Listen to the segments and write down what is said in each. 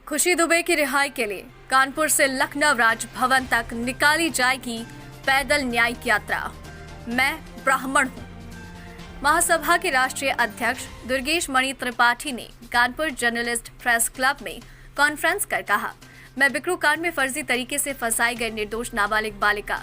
खुशी दुबे की रिहाई के लिए कानपुर से लखनऊ राजभवन तक निकाली जाएगी पैदल न्यायिक यात्रा। मैं ब्राह्मण हूँ। महासभा के राष्ट्रीय अध्यक्ष दुर्गेश मणि त्रिपाठी ने कानपुर जर्नलिस्ट प्रेस क्लब में कॉन्फ्रेंस कर कहा, मैं बिकरू कांड में फर्जी तरीके से फंसाई गई निर्दोष नाबालिग बालिका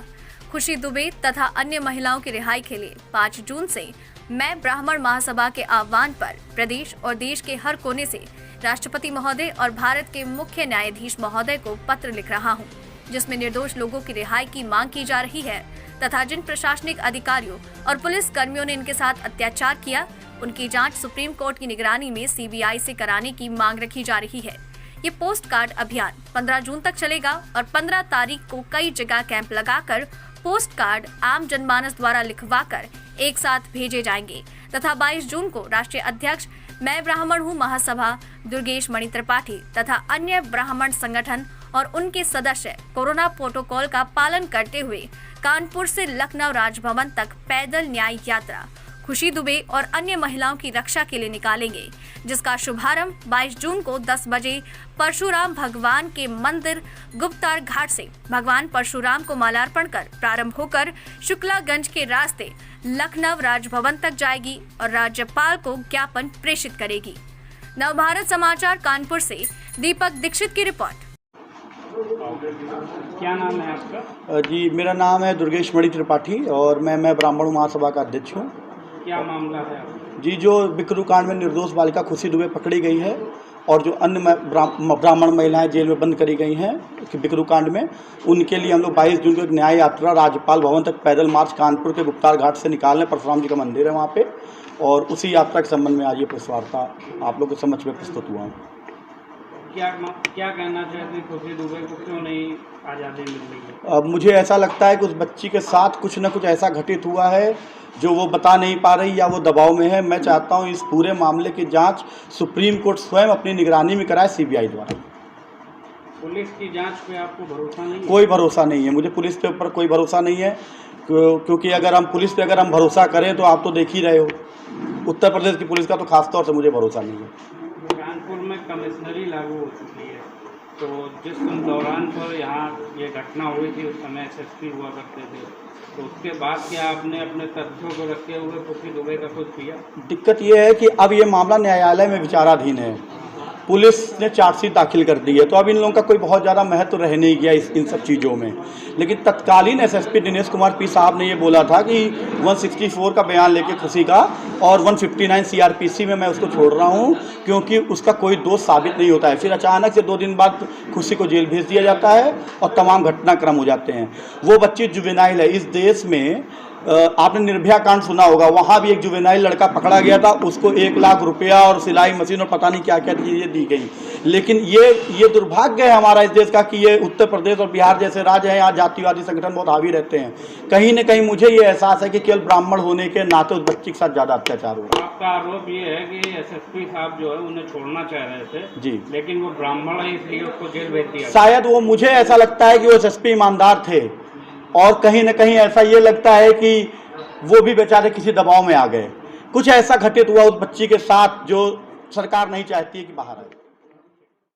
खुशी दुबे तथा अन्य महिलाओं की रिहाई के लिए 5 जून से मैं ब्राह्मण महासभा के आह्वान पर प्रदेश और देश के हर कोने से राष्ट्रपति महोदय और भारत के मुख्य न्यायाधीश महोदय को पत्र लिख रहा हूं, जिसमें निर्दोष लोगों की रिहाई की मांग की जा रही है तथा जिन प्रशासनिक अधिकारियों और पुलिस कर्मियों ने इनके साथ अत्याचार किया, उनकी जांच सुप्रीम कोर्ट की निगरानी में सीबीआई से कराने की मांग रखी जा रही है। ये पोस्ट कार्ड अभियान 15 जून तक चलेगा और 15 तारीख को कई जगह कैंप लगाकर पोस्ट कार्ड आम जनमानस द्वारा लिखवाकर एक साथ भेजे जाएंगे तथा 22 जून को राष्ट्रीय अध्यक्ष मैं ब्राह्मण हूँ महासभा दुर्गेश मणि त्रिपाठी तथा अन्य ब्राह्मण संगठन और उनके सदस्य कोरोना प्रोटोकॉल का पालन करते हुए कानपुर से लखनऊ राजभवन तक पैदल न्यायिक यात्रा खुशी दुबे और अन्य महिलाओं की रक्षा के लिए निकालेंगे, जिसका शुभारंभ 22 जून को 10 बजे परशुराम भगवान के मंदिर गुप्तार घाट से भगवान परशुराम को मालार्पण कर प्रारंभ होकर शुक्लागंज के रास्ते लखनऊ राजभवन तक जाएगी और राज्यपाल को ज्ञापन प्रेषित करेगी। नवभारत समाचार कानपुर से दीपक दीक्षित की रिपोर्ट। क्या नाम है आपका? जी, मेरा नाम है दुर्गेश मणि त्रिपाठी और मैं ब्राह्मण महासभा का अध्यक्ष हूँ। क्या मामला है? जी, जो बिकरू कांड में निर्दोष बालिका खुशी दुबे पकड़ी गई है और जो अन्य ब्राह्मण महिलाएं जेल में बंद करी गई हैं बिकरू कांड में, उनके लिए हम लोग 22 जून को एक न्याय यात्रा राज्यपाल भवन तक पैदल मार्च कानपुर के गुप्तार घाट से निकालने, परशुराम जी का मंदिर है वहाँ पे, और उसी यात्रा के संबंध में आज ये प्रेस वार्ता आप लोग के समक्ष में प्रस्तुत हुआ हूँ। क्या कहना चाहते हैं, खुशी दुबे को क्यों नहीं आज़ादी मिल रही है? अब मुझे ऐसा लगता है कि उस बच्ची के साथ कुछ न कुछ ऐसा घटित हुआ है जो वो बता नहीं पा रही या वो दबाव में है। मैं चाहता हूँ इस पूरे मामले की जांच सुप्रीम कोर्ट स्वयं अपनी निगरानी में कराए, सीबीआई द्वारा। पुलिस की जांच पे आपको भरोसा नहीं है? कोई भरोसा नहीं है, मुझे पुलिस के ऊपर कोई भरोसा नहीं है, क्योंकि अगर हम पुलिस पे हम भरोसा करें तो आप तो देख ही रहे हो, उत्तर प्रदेश की पुलिस का तो खासतौर से मुझे भरोसा नहीं है। कानपुर में कमिश्नरी लागू हो चुकी है, तो जिस दौरान पर यहाँ ये घटना हुई थी उस समय एसएसपी हुआ करते थे, तो उसके बाद क्या आपने अपने तथ्यों को रखते हुए खुशी दुबे का कुछ किया? दिक्कत ये है कि अब ये मामला न्यायालय में विचाराधीन है, पुलिस ने चार्जशीट दाखिल कर दी है, तो अब इन लोगों का कोई बहुत ज़्यादा महत्व रह नहीं गया इन सब चीज़ों में। लेकिन तत्कालीन एसएसपी दिनेश कुमार पी साहब ने ये बोला था कि 164 का बयान लेके खुशी का और 159 सीआरपीसी में मैं उसको छोड़ रहा हूँ, क्योंकि उसका कोई दोष साबित नहीं होता है। फिर अचानक से 2 दिन बाद खुशी को जेल भेज दिया जाता है और तमाम घटनाक्रम हो जाते हैं। वो बच्ची जुवेनाइल है। इस देश में आपने निर्भया कांड सुना होगा, वहाँ भी एक जुवेनाइल लड़का पकड़ा गया था, उसको 1 लाख रुपया और सिलाई मशीन और पता नहीं क्या क्या चीज़ें दी गई। लेकिन ये दुर्भाग्य है हमारा इस देश का कि ये उत्तर प्रदेश और बिहार जैसे राज्य हैं, यहाँ जातिवादी संगठन बहुत हावी रहते हैं। कहीं न कहीं मुझे ये एहसास है कि केवल ब्राह्मण होने के नाते उस बच्ची के साथ ज़्यादा अत्याचार हो रहा है। आपका आरोप ये है कि एसएसपी साहब जो है उन्हें छोड़ना चाह रहे थे जी, लेकिन वो ब्राह्मण है इसलिए उसको जेल भेज दिया। शायद वो, मुझे ऐसा लगता है कि वो एसएसपी ईमानदार थे और कहीं न कहीं ऐसा ये लगता है कि वो भी बेचारे किसी दबाव में आ गए। कुछ ऐसा घटित हुआ उस बच्ची के साथ जो सरकार नहीं चाहती है कि बाहर आए।